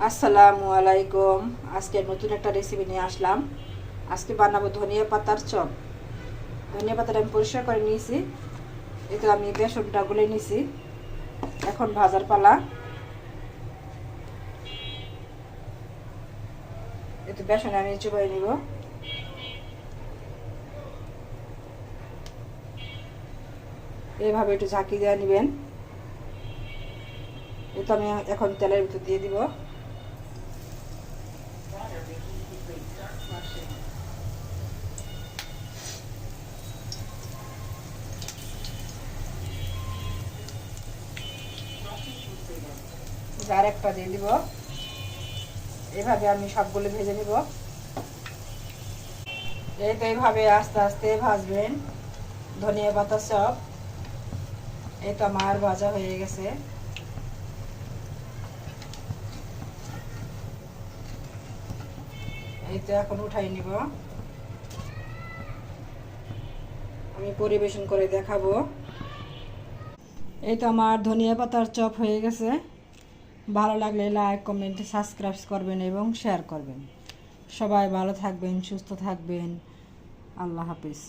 আসসালামু আলাইকুম। আজকে নতুন একটা রেসিপি নিয়ে আসলাম। আজকে বানাবো ধনিয়া পাতার চপ। ধনিয়া পাতাটা আমি পরিষ্কার করে নিয়েছি। এই তো আমি বেসনটা গুলে নিয়েছি। এখন ভাজার পালা। এই তো বেসন আমি চুবাই নিব। এইভাবে একটু ঝাঁকি দিয়ে নেবেন। এই তো আমি এখন তেলের ভিতর দিয়ে দিব। আর একটা দিয়ে দিব। এইভাবে আমি সবগুলো ভেজে নিব। এই তো এইভাবে আস্তে আস্তে ভাজবেন ধনিয়া পাতা চপ। এই তো আমার ভাজা হয়ে গেছে। এই তো এখন উঠাই নিব। আমি পরিবেশন করে দেখাবো। এই তো আমার ধনিয়া পাতার চপ হয়ে গেছে। ভালো লাগলে লাইক কমেন্ট সাবস্ক্রাইব করবেন এবং শেয়ার করবেন। সবাই ভালো থাকবেন, সুস্থ থাকবেন। আল্লাহ হাফিজ।